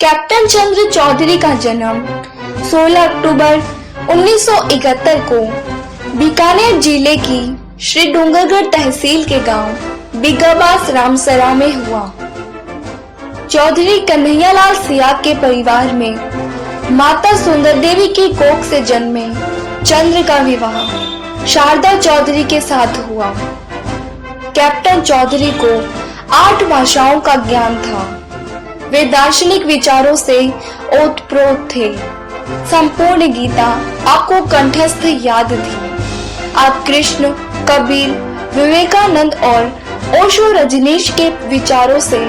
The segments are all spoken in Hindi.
कैप्टन चंद्र चौधरी का जन्म 16 अक्टूबर 1971 को बीकानेर जिले की श्री डूंगरगढ़ तहसील के गांव बिगाबास रामसरा में हुआ। चौधरी कन्हैयालाल सियाग के परिवार में माता सुंदर देवी की कोख से जन्मे चंद्र का विवाह शारदा चौधरी के साथ हुआ। कैप्टन चौधरी को 8 भाषाओं का ज्ञान था। वे दार्शनिक विचारों से ओतप्रोत थे। संपूर्ण गीता आपको कंठस्थ याद थी। आप कृष्ण, कबीर, विवेकानंद और ओशो रजनीश के विचारों से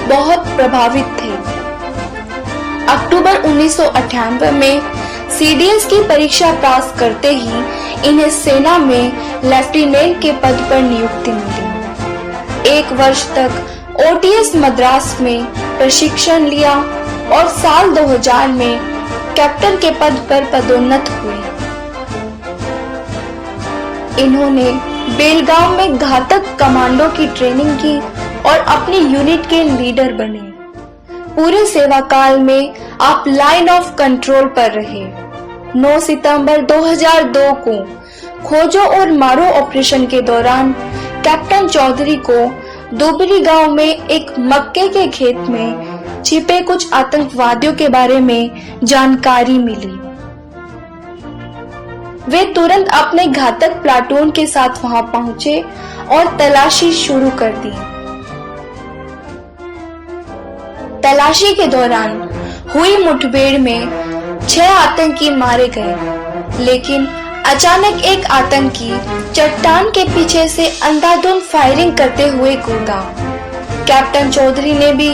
बहुत प्रभावित थे। अक्टूबर 1998 में सीडीएस की परीक्षा पास करते ही इन्हें सेना में लेफ्टिनेंट के पद पर नियुक्ति मिली। 1 वर्ष तक ओटीएस मद्रास में प्रशिक्षण लिया और साल 2000 में कैप्टन के पद पर पदोन्नत हुए। इन्होंने बेलगांव में घातक कमांडो की ट्रेनिंग की और अपनी यूनिट के लीडर बने। पूरे सेवा काल में आप लाइन ऑफ कंट्रोल पर रहे। 9 सितंबर 2002 को खोजो और मारो ऑपरेशन के दौरान कैप्टन चौधरी को दुबरी गांव में एक मक्के के खेत में छिपे कुछ आतंकवादियों के बारे में जानकारी मिली। वे तुरंत अपने घातक प्लाटून के साथ वहां पहुंचे और तलाशी शुरू कर दी। तलाशी के दौरान हुई मुठभेड़ में 6 आतंकी मारे गए, लेकिन अचानक एक आतंकी चट्टान के पीछे से अंधाधुंध फायरिंग करते हुए कूदा। कैप्टन चौधरी ने भी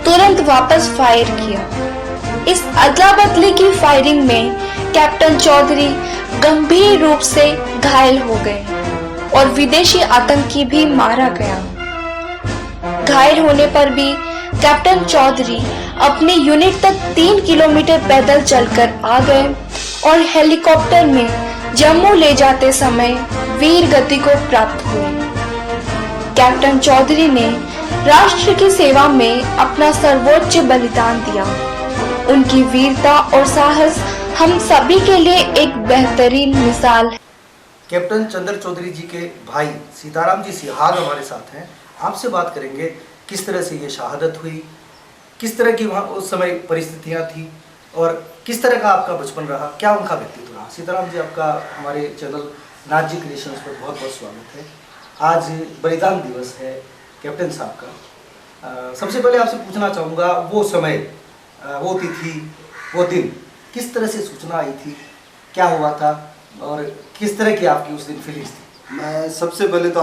तुरंत वापस फायर किया। इस अदला बदली की फायरिंग में कैप्टन चौधरी गंभीर रूप से घायल हो गए और विदेशी आतंकी भी मारा गया। घायल होने पर भी कैप्टन चौधरी अपनी यूनिट तक 3 किलोमीटर पैदल चलकर आ गए और हेलीकॉप्टर में जम्मू ले जाते समय वीर गति को प्राप्त हुए। कैप्टन चौधरी ने राष्ट्र की सेवा में अपना सर्वोच्च बलिदान दिया। उनकी वीरता और साहस हम सभी के लिए एक बेहतरीन मिसाल है। कैप्टन चंद्र चौधरी जी के भाई सीताराम जी सिहाग हमारे साथ हैं। आपसे बात करेंगे किस तरह से ये शहादत हुई, किस तरह की वहाँ उस समय परिस्थितियाँ थी और किस तरह का आपका बचपन रहा, क्या उनका व्यक्तित्व रहा। सीताराम जी, आपका हमारे चैनल नाथ जी क्रिएशंस पर बहुत बहुत स्वागत है। आज बलिदान दिवस है कैप्टन साहब का। सबसे पहले आपसे पूछना चाहूँगा, वो समय, वो तिथि, वो दिन, किस तरह से सूचना आई थी, क्या हुआ था और किस तरह की आपकी उस दिन फीलिंग्स थी। मैं सबसे पहले तो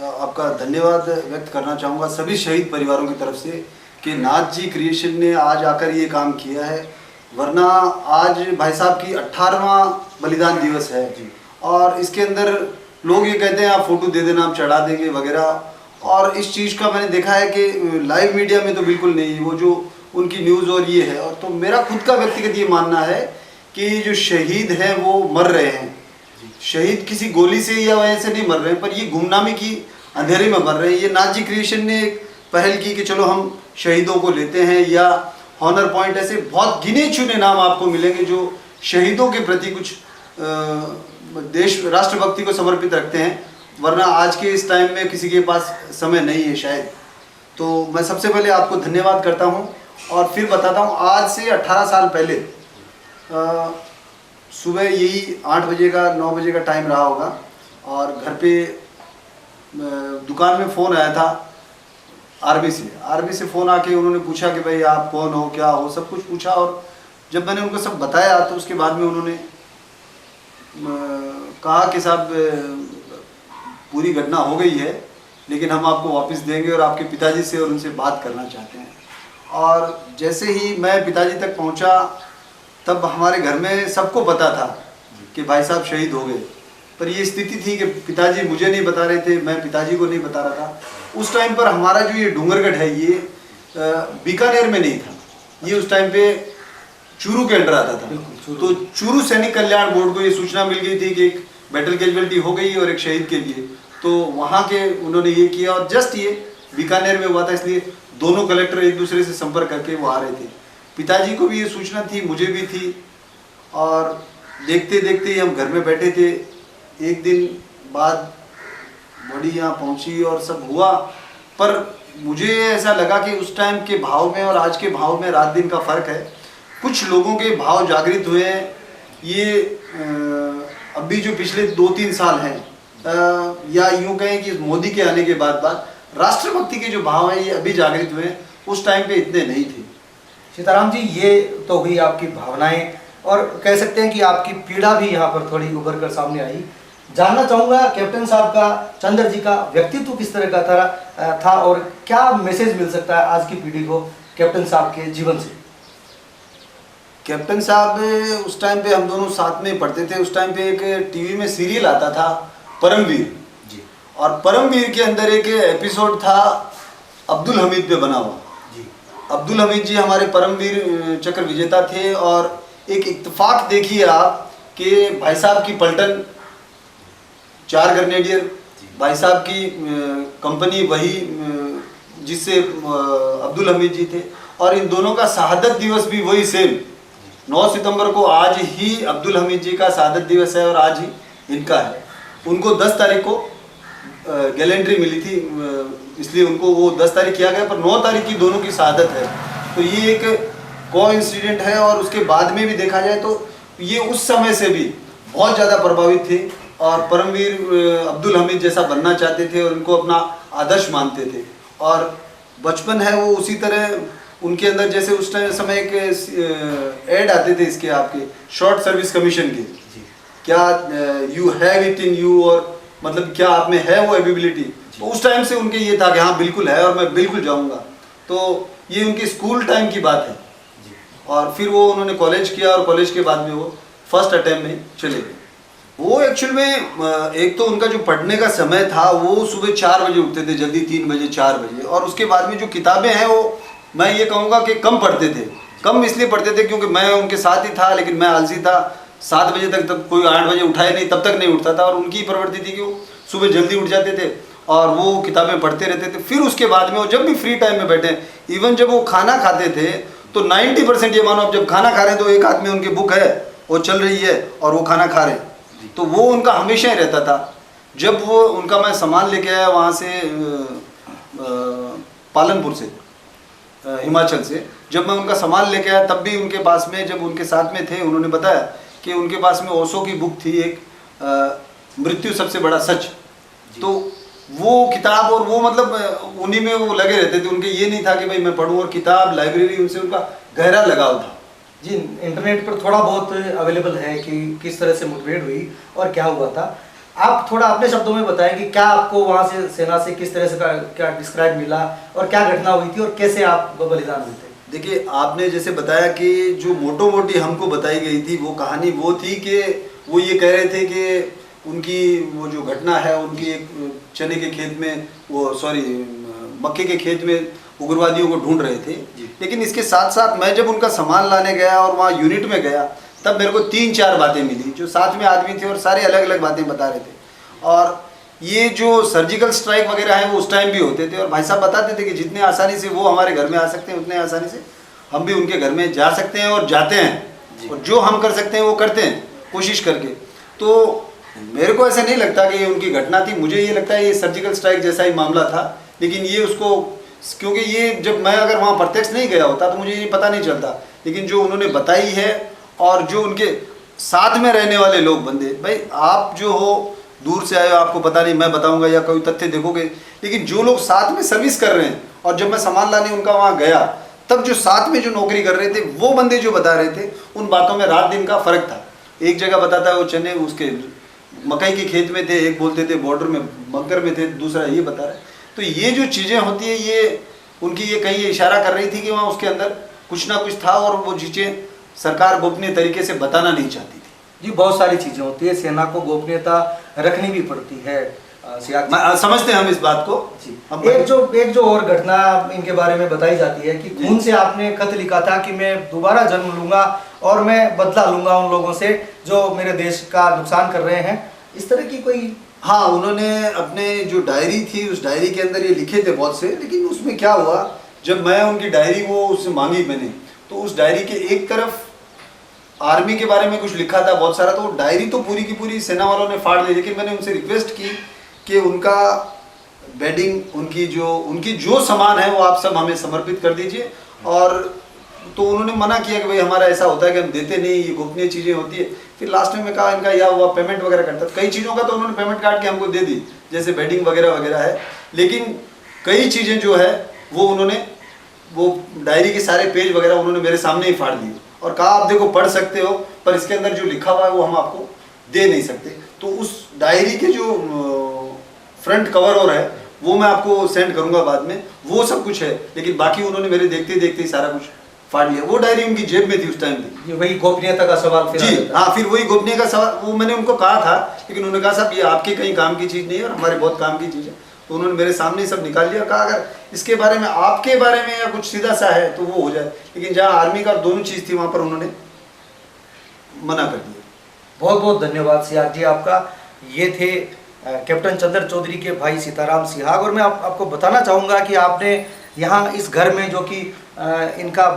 आपका धन्यवाद व्यक्त करना चाहूँगा सभी शहीद परिवारों की तरफ से कि नाथ जी क्रिएशन ने आज आकर ये काम किया है, वरना आज भाई साहब की 18वां बलिदान दिवस है जी। और इसके अंदर लोग ये कहते हैं आप फोटो दे देना, आप चढ़ा देंगे वगैरह, और इस चीज़ का मैंने देखा है कि लाइव मीडिया में तो बिल्कुल नहीं, वो जो उनकी न्यूज़ और ये है। और तो मेरा खुद का व्यक्तिगत ये मानना है कि जो शहीद हैं वो मर रहे हैं। शहीद किसी गोली से या वजह से नहीं मर रहे हैं, पर ये गुमनामी की अंधेरे में मर रहे हैं। ये नाथ जी क्रिएशन ने पहल की कि चलो हम शहीदों को लेते हैं, या हॉनर पॉइंट, ऐसे बहुत गिने चुने नाम आपको मिलेंगे जो शहीदों के प्रति कुछ देश राष्ट्रभक्ति को समर्पित रखते हैं, वरना आज के इस टाइम में किसी के पास समय नहीं है शायद। तो मैं सबसे पहले आपको धन्यवाद करता हूं और फिर बताता हूं। आज से 18 साल पहले सुबह यही 8 बजे का 9 बजे का टाइम रहा होगा, और घर पे दुकान में फ़ोन आया था आर्मी से फ़ोन आके उन्होंने पूछा कि भाई आप कौन हो, क्या हो, सब कुछ पूछा। और जब मैंने उनको सब बताया तो उसके बाद में उन्होंने कहा कि साहब पूरी घटना हो गई है, लेकिन हम आपको वापस देंगे और आपके पिताजी से और उनसे बात करना चाहते हैं। और जैसे ही मैं पिताजी तक पहुंचा, तब हमारे घर में सबको पता था कि भाई साहब शहीद हो गए, पर ये स्थिति थी कि पिताजी मुझे नहीं बता रहे थे, मैं पिताजी को नहीं बता रहा था। उस टाइम पर हमारा जो ये डूंगरगढ़ है ये बीकानेर में नहीं था, ये उस टाइम पे चूरू के अंडर आता था। तो चूरू सैनिक कल्याण बोर्ड को ये सूचना मिल गई थी कि एक बैटल कैजुअल्टी हो गई और एक शहीद के लिए, तो वहाँ के उन्होंने ये किया। और जस्ट ये बीकानेर में हुआ था, इसलिए दोनों कलेक्टर एक दूसरे से संपर्क करके वो आ रहे थे। पिताजी को भी ये सूचना थी, मुझे भी थी, और देखते देखते ही हम घर में बैठे थे। एक दिन बाद बड़ी यहाँ पहुँची और सब हुआ, पर मुझे ऐसा लगा कि उस टाइम के भाव में और आज के भाव में रात दिन का फ़र्क है। कुछ लोगों के भाव जागृत हुए हैं। ये अभी जो पिछले 2-3 साल हैं, या यूँ कहें कि मोदी के आने के बाद राष्ट्रभक्ति के जो भाव हैं ये अभी जागृत हुए हैं, उस टाइम पे इतने नहीं थे। सीताराम जी, ये तो हुई आपकी भावनाएं, और कह सकते हैं कि आपकी पीड़ा भी यहाँ पर थोड़ी उभर कर सामने आई। जानना चाहूँगा कैप्टन साहब का, चंद्र जी का व्यक्तित्व किस तरह का था और क्या मैसेज मिल सकता है आज की पीढ़ी को कैप्टन साहब के जीवन से? कैप्टन साहब उस टाइम पे हम दोनों साथ में पढ़ते थे। उस टाइम पे एक टीवी में सीरियल आता था परमवीर जी, और परमवीर के अंदर एक एपिसोड था अब्दुल हमीद पे बना हुआ जी। अब्दुल हमीद जी हमारे परमवीर चक्र विजेता थे, और एक इत्तेफाक देखिए आप कि भाई साहब की पलटन 4 ग्रेनेडियर, भाई साहब की कंपनी वही जिससे अब्दुल हमीद जी थे, और इन दोनों का शहादत दिवस भी वही सेम 9 सितंबर को। आज ही अब्दुल हमीद जी का शहादत दिवस है और आज ही इनका है। उनको 10 तारीख को गैलेंट्री मिली थी, इसलिए उनको वो 10 तारीख किया गया, पर 9 तारीख की दोनों की शहादत है। तो ये एक कोइंसिडेंट है। और उसके बाद में भी देखा जाए तो ये उस समय से भी बहुत ज़्यादा प्रभावित थे और परमवीर अब्दुल हमीद जैसा बनना चाहते थे और उनको अपना आदर्श मानते थे। और बचपन है वो उसी तरह उनके अंदर, जैसे उस समय एक ऐड आते थे इसके आपके शॉर्ट सर्विस कमीशन के, क्या you have it in you, और मतलब क्या आप में है वो एबिलिटी। तो उस टाइम से उनके ये था कि हाँ बिल्कुल है और मैं बिल्कुल जाऊंगा। तो ये उनके स्कूल टाइम की बात है। और फिर वो उन्होंने कॉलेज किया और कॉलेज के बाद में वो फर्स्ट अटेम्प्ट में चले गए। वो एक्चुअल में एक तो उनका जो पढ़ने का समय था वो सुबह 4 बजे उठते थे, जल्दी 3 बजे 4 बजे। और उसके बाद में जो किताबें हैं वो मैं ये कहूँगा कि कम पढ़ते थे। कम इसलिए पढ़ते थे क्योंकि मैं उनके साथ ही था, लेकिन मैं आलसी था। 7 बजे तक कोई 8 बजे उठाए नहीं, तब तक नहीं उठता था। और उनकी प्रवृत्ति थी कि वो सुबह जल्दी उठ जाते थे और वो किताबें पढ़ते रहते थे। फिर उसके बाद में वो जब भी फ्री टाइम में बैठे, इवन जब वो खाना खाते थे तो 90% ये मानो, अब जब खाना खा रहे हैं तो एक हाथ में उनकी बुक है, वो चल रही है और वो खाना खा रहे हैं। तो वो उनका हमेशा ही रहता था। जब वो उनका मैं सामान लेके आया वहाँ से पालनपुर से, हिमाचल से, जब मैं उनका सामान लेके आया तब भी उनके पास में, जब उनके साथ में थे, उन्होंने बताया कि उनके पास में ओशो की बुक थी एक, मृत्यु सबसे बड़ा सच। तो वो किताब, और वो मतलब उन्हीं में वो लगे रहते थे। उनके ये नहीं था कि भाई मैं पढूं, और किताब लाइब्रेरी उनसे उनका गहरा लगाव था। जी, इंटरनेट पर थोड़ा बहुत अवेलेबल है कि किस तरह से मुठभेड़ हुई और क्या हुआ था। आप थोड़ा अपने शब्दों में बताएं कि क्या आपको वहाँ से सेना से किस तरह से क्या डिस्क्राइब मिला और क्या घटना हुई थी और कैसे आप बलिदान हुए थे? देखिए, आपने जैसे बताया कि जो मोटो मोटी हमको बताई गई थी वो कहानी वो थी कि वो ये कह रहे थे कि उनकी वो जो घटना है, उनकी एक चने के खेत में, वो सॉरी मक्के के खेत में उग्रवादियों को ढूंढ रहे थे। लेकिन इसके साथ साथ मैं जब उनका सामान लाने गया और वहाँ यूनिट में गया, तब मेरे को 3-4 बातें मिली। जो साथ में आदमी थे और सारे अलग अलग बातें बता रहे थे। और ये जो सर्जिकल स्ट्राइक वगैरह है वो उस टाइम भी होते थे। और भाई साहब बताते थे कि जितने आसानी से वो हमारे घर में आ सकते हैं, उतने आसानी से हम भी उनके घर में जा सकते हैं और जाते हैं। और जो हम कर सकते हैं वो करते हैं, कोशिश करके। तो मेरे को ऐसा नहीं लगता कि ये उनकी घटना थी। मुझे ये लगता है ये सर्जिकल स्ट्राइक जैसा ही मामला था। लेकिन ये उसको, क्योंकि ये जब मैं अगर वहाँ प्रत्यक्ष नहीं गया होता तो मुझे ये पता नहीं चलता। लेकिन जो उन्होंने बताई है और जो उनके साथ में रहने वाले लोग बंदे, भाई आप जो हो दूर से आए हो, आपको पता नहीं, मैं बताऊंगा या कोई तथ्य देखोगे, लेकिन जो लोग साथ में सर्विस कर रहे हैं, और जब मैं सामान लाने उनका वहाँ गया तब जो साथ में जो नौकरी कर रहे थे वो बंदे जो बता रहे थे, उन बातों में रात दिन का फर्क था। एक जगह बताता है वो चने उसके मकई के खेत में थे, एक बोलते थे बॉर्डर में बंकर में थे, दूसरा ये बता रहा है। तो ये जो चीज़ें होती है, ये उनकी ये कहीं ये इशारा कर रही थी कि वहाँ उसके अंदर कुछ ना कुछ था और वो चीज़ें सरकार गोपनीय तरीके से बताना नहीं चाहती थी। जी, बहुत सारी चीज़ें होती है, सेना को गोपनीयता रखनी भी पड़ती है। समझते हैं हम इस बात को। जी, एक जो और घटना इनके बारे में बताई जाती है कि खून से आपने खत लिखा था कि मैं दोबारा जन्म लूंगा और मैं बदला लूंगा उन लोगों से जो मेरे देश का नुकसान कर रहे हैं, इस तरह की कोई? हाँ, उन्होंने अपने जो डायरी थी उस डायरी के अंदर ये लिखे थे बहुत से। लेकिन उसमें क्या हुआ, जब मैं उनकी डायरी वो उससे मांगी मैंने, तो उस डायरी के एक तरफ आर्मी के बारे में कुछ लिखा था बहुत सारा, तो डायरी तो पूरी की पूरी सेना वालों ने फाड़ ली। लेकिन मैंने उनसे रिक्वेस्ट की कि उनका बेडिंग, उनकी जो सामान है वो आप सब हमें समर्पित कर दीजिए। और तो उन्होंने मना किया कि भाई हमारा ऐसा होता है कि हम देते नहीं, ये गोपनीय चीज़ें होती है। फिर लास्ट में मैं कहा इनका या हुआ पेमेंट वगैरह करता, कई चीज़ों का तो उन्होंने पेमेंट काट के हमको दे दी, जैसे बेडिंग वगैरह वगैरह है। लेकिन कई चीज़ें जो है वो उन्होंने, वो डायरी के सारे पेज वगैरह उन्होंने मेरे सामने ही फाड़ दिए और कहा आप देखो पढ़ सकते हो, पर इसके अंदर जो लिखा हुआ है वो हम आपको दे नहीं सकते। तो उस डायरी के जो फ्रंट कवर और है वो मैं आपको सेंड करूंगा बाद में, वो सब कुछ है। लेकिन बाकी उन्होंने मेरे देखते देखते ही सारा कुछ फाड़ लिया। वो डायरी उनकी जेब में थी उस टाइम पे। ये वही गोपनीयता का सवाल फिर जी हाँ, फिर वही गोपनीय का सवाल वो मैंने उनको कहा था, लेकिन उन्होंने कहा साहब ये आपके कहीं काम की चीज़ नहीं है और हमारे बहुत काम की चीज़ है। तो उन्होंने मेरे सामने ही सब निकाल लिया, कहा अगर इसके बारे में, आपके बारे में या कुछ सीधा सा है तो वो हो जाए। लेकिन जहाँ आर्मी का दोनों चीज़ थी वहाँ पर उन्होंने मना कर दिया। बहुत बहुत धन्यवाद सिहाग जी आपका। ये थे कैप्टन चंद्र चौधरी के भाई सीताराम सिहाग। और मैं आपको बताना चाहूँगा कि आपने यहाँ इस घर में, जो कि इनका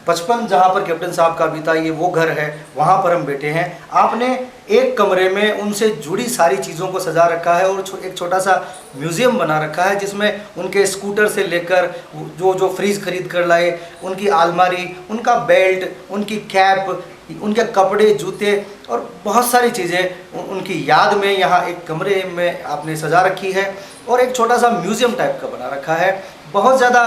बचपन जहाँ पर कैप्टन साहब का बीता, ये वो घर है, वहाँ पर हम बैठे हैं। आपने एक कमरे में उनसे जुड़ी सारी चीज़ों को सजा रखा है और एक छोटा सा म्यूज़ियम बना रखा है, जिसमें उनके स्कूटर से लेकर जो फ्रिज खरीद कर लाए, उनकी अलमारी, उनका बेल्ट, उनकी कैप, उनके कपड़े, जूते और बहुत सारी चीज़ें उनकी याद में यहाँ एक कमरे में आपने सजा रखी है और एक छोटा सा म्यूज़ियम टाइप का बना रखा है। बहुत ज़्यादा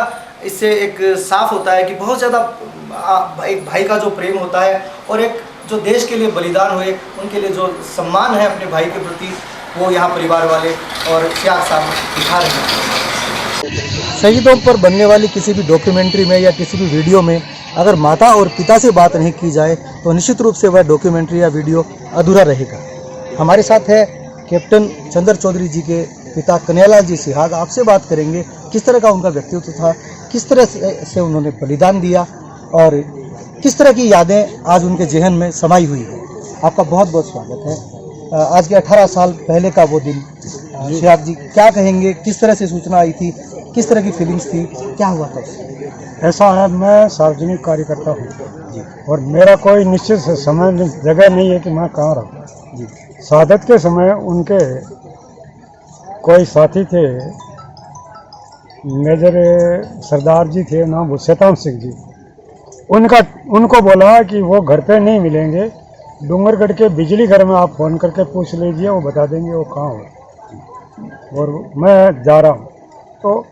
इससे एक साफ होता है कि बहुत ज़्यादा एक भाई का जो प्रेम होता है और एक जो देश के लिए बलिदान हुए, उनके लिए जो सम्मान है अपने भाई के प्रति, वो यहाँ परिवार वाले और सिहाग साहब दिखा रहे हैं। शहीदों पर बनने वाली किसी भी डॉक्यूमेंट्री में या किसी भी वीडियो में अगर माता और पिता से बात नहीं की जाए तो निश्चित रूप से वह डॉक्यूमेंट्री या वीडियो अधूरा रहेगा। हमारे साथ है कैप्टन चंद्र चौधरी जी के पिता कन्हैयालाल जी सिहाग। आपसे बात करेंगे किस तरह का उनका व्यक्तित्व था, किस तरह से उन्होंने बलिदान दिया और किस तरह की यादें आज उनके जहन में समाई हुई है। आपका बहुत बहुत स्वागत है। आज के 18 साल पहले का वो दिन, सिहाग जी क्या कहेंगे, किस तरह से सूचना आई थी, किस तरह की फीलिंग्स थी, क्या हुआ था? ऐसा है, मैं सार्वजनिक कार्यकर्ता हूँ और मेरा कोई निश्चित समय जगह नहीं है कि मैं कहाँ रहूँ जी। शहादत के समय उनके कोई साथी थे, मेजर सरदार जी थे, नाम शैतान सिंह जी, उनको बोला कि वो घर पे नहीं मिलेंगे, डूंगरगढ़ के बिजली घर में आप फ़ोन करके पूछ लीजिए, वो बता देंगे वो कहाँ हो। और मैं जा रहा हूँ, तो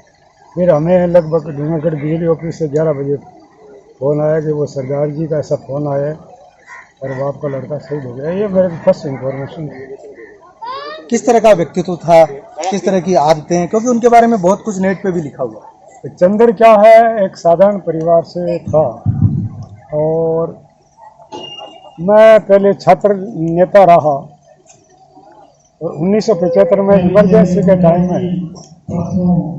फिर हमें लगभग डूंगरगढ़ बिजली ऑफिस से 11 बजे फ़ोन आया कि वो सरदार जी का ऐसा फ़ोन आया है और वो आपका लड़का शहीद हो गया। ये मेरे फर्स्ट इन्फॉर्मेशन। किस तरह का व्यक्तित्व था, किस तरह की आदतें, क्योंकि उनके बारे में बहुत कुछ नेट पे भी लिखा हुआ है। चंद्र क्या है, एक साधारण परिवार से था और मैं पहले छात्र नेता रहा और 1975 में इमरजेंसी के टाइम में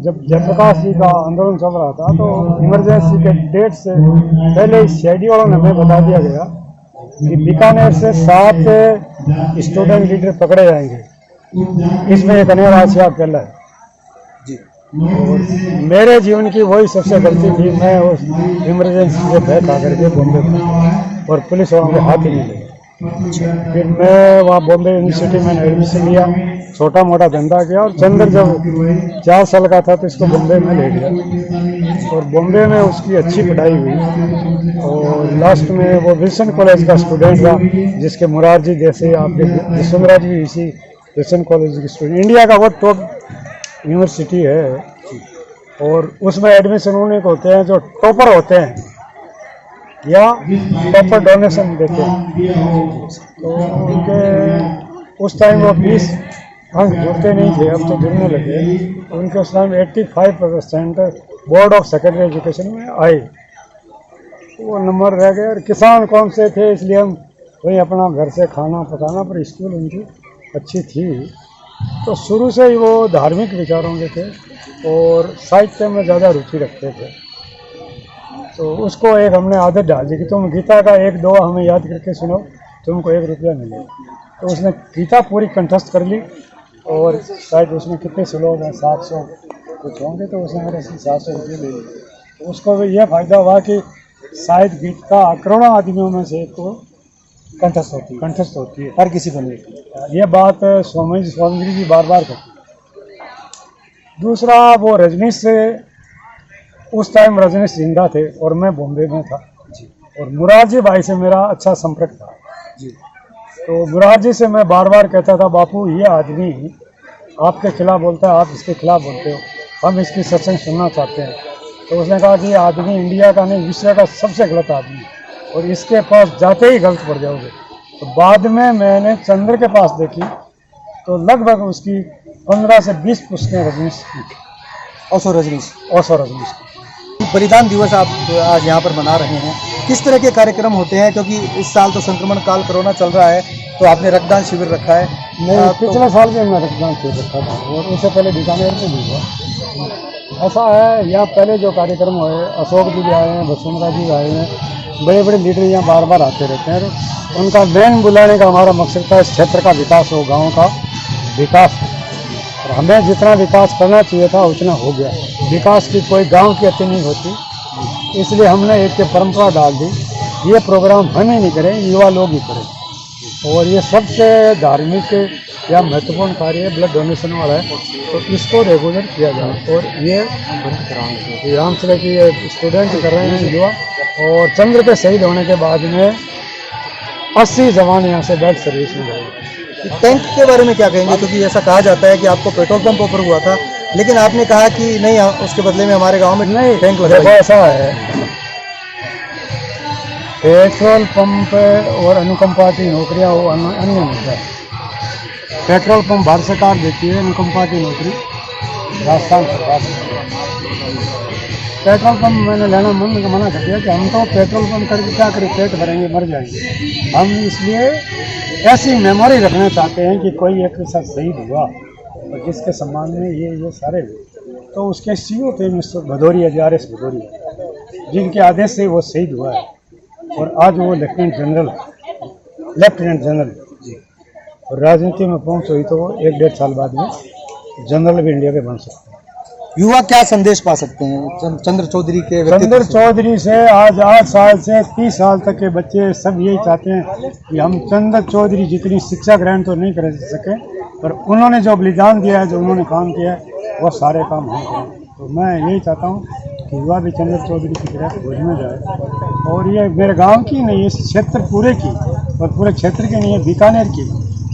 जब जयप्रकाश जी का आंदोलन चल रहा था, तो इमरजेंसी के डेट से पहले सीआईडी वालों ने हमें बता दिया गया कि बीकानेर से 7 स्टूडेंट लीडर पकड़े जाएंगे, इसमें एक कन्हैयालाल सिहाग पहला है जी। और मेरे जीवन की वही सबसे गलती थी, मैं उस इमरजेंसी से बैग आकर के बॉम्बे में और पुलिस वालों के हाथ ही नहीं लगे। फिर मैं वहाँ बॉम्बे यूनिवर्सिटी में एडमिशन लिया, छोटा मोटा धंधा किया और चंद्र जब 4 साल का था तो इसको बॉम्बे में ले गया और बॉम्बे में उसकी अच्छी पढ़ाई हुई और लास्ट में वो विल्सन कॉलेज का स्टूडेंट था, जिसके मुरारजी जैसे आप विश्वनाथ जी इसी विल्सन कॉलेज के स्टूडेंट, इंडिया का वो टॉप यूनिवर्सिटी है और उसमें एडमिशन उन्हीं को होते हैं जो टॉपर होते हैं या टॉपर डोनेशन देते हैं। तो उनके उस टाइम वो 20 अंक जुड़ते नहीं थे, अब तो जुड़ने लगे। उनके उस time 85% board of secondary education में आए, वो नंबर रह गए। और किसान कौन से थे, इसलिए हम वही अपना घर से खाना पकाना, पर स्कूल उनकी अच्छी थी। तो शुरू से ही वो धार्मिक विचारों के थे और साहित्य में ज़्यादा रुचि रखते थे। तो उसको एक हमने आदत डाल दी कि तुम गीता का 1 2 हमें याद करके सुनो, तुमको 1 रुपया मिलेगा। तो उसने गीता पूरी कंठस्थ कर ली और शायद उसमें कितने श्लोक हैं, 700 कुछ होंगे, तो उसने मेरे से 700 रुपये ले लिए। उसको भी यह फायदा हुआ कि शायद गीत का करोड़ों आदमियों में से एक को कंठस्थ होती है। हर किसी को नहीं। ये बात स्वामी जी बार बार कहते हैं। दूसरा, वो रजनीश से उस टाइम रजनीश जिंदा थे और मैं बॉम्बे में था जी और मुरारजी भाई से मेरा अच्छा संपर्क था जी। तो मुरारजी से मैं बार बार कहता था, बापू ये आदमी आपके खिलाफ बोलता है, आप इसके खिलाफ बोलते हो, हम इसकी सत्संग सुनना चाहते हैं। तो उसने कहा कि ये आदमी इंडिया का नहीं, विश्व का सबसे गलत आदमी है और इसके पास जाते ही गलत पड़ जाओगे। तो बाद में मैंने चंद्र के पास देखी तो लगभग उसकी 15 से 20 पुस्तकें रजनीश की, ओशो रजनीश। की। बलिदान दिवस आप आज यहाँ पर मना रहे हैं, किस तरह के कार्यक्रम होते हैं? क्योंकि इस साल तो संक्रमण काल कोरोना चल रहा है, तो आपने रक्तदान शिविर रखा है। नहीं, पिछले साल भी मैं रक्तदान शिविर रखा था और उससे पहले बीकानेर में भी हुआ। ऐसा है, यहाँ पहले जो कार्यक्रम हुए, अशोक जी भी आए हैं, वसुंधरा जी भी आए हैं, बड़े बड़े लीडर यहाँ बार बार आते रहते हैं। उनका मेन बुलाने का हमारा मकसद था इस क्षेत्र का विकास हो, गाँव का विकास हो। और हमें जितना विकास करना चाहिए था उतना हो गया। विकास की कोई गांव की अति नहीं होती, इसलिए हमने एक परंपरा डाल दी, ये प्रोग्राम हम ही नहीं करें, युवा लोग ही करें। और ये सबसे धार्मिक या महत्वपूर्ण कार्य है, ब्लड डोनेशन वाला है, तो इसको रेगुलर किया जाए। और ये रामचंद्र की स्टूडेंट कर रहे हैं युवा, और चंद्र के शहीद होने के बाद में 80 जवान यहाँ से बेड सर्विस में गए। टैंक के बारे में क्या कहेंगे? क्योंकि ऐसा कहा जाता है कि आपको पेट्रोल पंप ऑफर हुआ था, लेकिन आपने कहा कि नहीं, उसके बदले में हमारे गांव में नहीं टैंक लगा। देखो, ऐसा है, पेट्रोल पंप और अनुकंपा की नौकरियां वो अन्य मुद्दा है। पेट्रोल पंप भारत सरकार देती है, अनुकंपा की नौकरी राजस्थान सरकार देती है। पेट्रोल पंप मैंने लेना मना कर दिया कि हम तो पेट्रोल पंप करके क्या करें, पेट भरेंगे, मर जाएंगे। हम इसलिए ऐसी मेमोरी रखना चाहते हैं कि कोई एक साथ शहीद हुआ और जिसके सम्मान में ये सारे हुए, तो उसके सीओ थे मिस्टर भदौरिया, JRS भदौरिया, जिनके आदेश से वो शहीद हुआ है। और आज वो लेफ्टिनेंट जनरल जी। और राजनीति में पहुंच हुई तो वो 1-1.5 साल बाद में जनरल भी इंडिया के बन सकते हैं। युवा क्या संदेश पा सकते हैं चंद्र चौधरी के? चंद्र चौधरी से आज 8 साल से 30 साल तक के बच्चे सब यही चाहते हैं कि हम चंद्र चौधरी जितनी शिक्षा ग्रहण तो नहीं कर सके, पर उन्होंने जो बलिदान दिया है, जो उन्होंने काम किया है, वो सारे काम हम करें। तो मैं यही चाहता हूँ कि युवा भी चंद्र चौधरी की तरह खोज में जाए। और ये मेरे गांव की नहीं, इस क्षेत्र पूरे की और पूरे क्षेत्र की नहीं है, बीकानेर की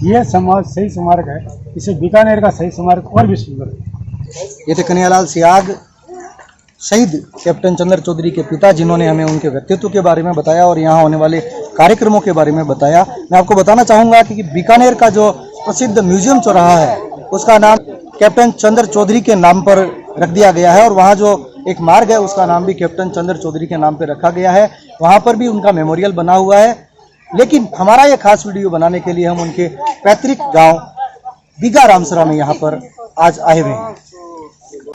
ये समाज सही स्मारक है। इसे बीकानेर का सही स्मारक और भी सुंदर है। ये थे कन्हैयालाल सियाग, शहीद कैप्टन चंद्र चौधरी के पिता, जिन्होंने हमें उनके व्यक्तित्व के बारे में बताया और यहाँ होने वाले कार्यक्रमों के बारे में बताया। मैं आपको बताना चाहूँगा कि बीकानेर का जो प्रसिद्ध म्यूजियम चौराहा है, उसका नाम कैप्टन चंद्र चौधरी के नाम पर रख दिया गया है, और वहाँ जो एक मार्ग है उसका नाम भी कैप्टन चंद्र चौधरी के नाम पर रखा गया है। वहाँ पर भी उनका मेमोरियल बना हुआ है। लेकिन हमारा ये खास वीडियो बनाने के लिए हम उनके पैतृक गाँव बीघा रामसरा में यहाँ पर आज आए हुए हैं।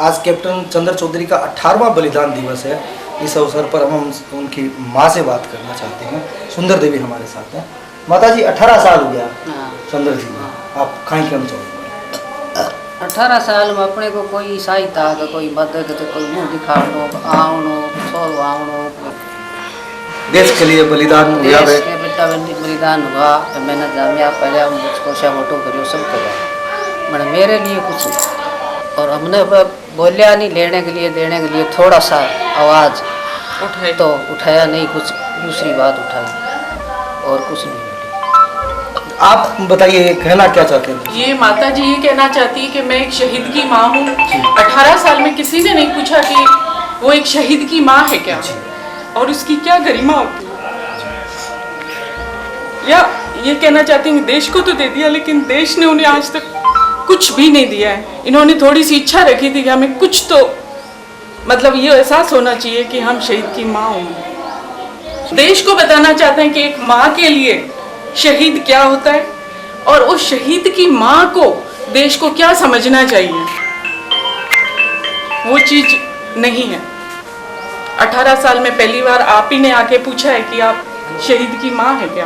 आज कैप्टन चंद्र चौधरी का 18वां बलिदान दिवस है। इस अवसर पर हम उनकी माँ से बात करना चाहते हैं। सुंदर देवी हमारे साथ हैं। माता जी, 18 साल हो गया चंद्र जी, आप कहीं कम चौधरी 18 साल में अपने को कोई सहायता, कोई मदद, कोई मुँह दिखावनो, आवनो, छोड़ो आवनो, देश के लिए बलिदान हुआ, देश के बेटा बलिदान हुआ, मेहनत जामिया पहले हम कोशा वोटो करो, सब करो, मैंने मेरे लिए कुछ नहीं। और हमने बोलिया नहीं, लेने के लिए देने के लिए थोड़ा सा आवाज़ उठाई तो उठाया नहीं, कुछ दूसरी बात उठाई और कुछ नहीं। आप बताइए, कहना क्या चाहते हैं? ये माता जी ये कहना चाहती है कि मैं एक शहीद की माँ हूँ। 18 साल में किसी ने नहीं पूछा कि वो एक शहीद की माँ है क्या और उसकी क्या गरिमा होती है। या ये कहना चाहती हूँ, देश को तो दे दिया, लेकिन देश ने उन्हें आज तक कुछ भी नहीं दिया है। इन्होंने थोड़ी सी इच्छा रखी थी कि हमें कुछ तो मतलब ये एहसास होना चाहिए कि हम शहीद की माँ होंगे। देश को बताना चाहते हैं कि एक माँ के लिए शहीद क्या होता है और उस शहीद की माँ को देश को क्या समझना चाहिए, वो चीज़ नहीं है। 18 साल में पहली बार आप ही ने आके पूछा है कि आप शहीद की माँ है क्या।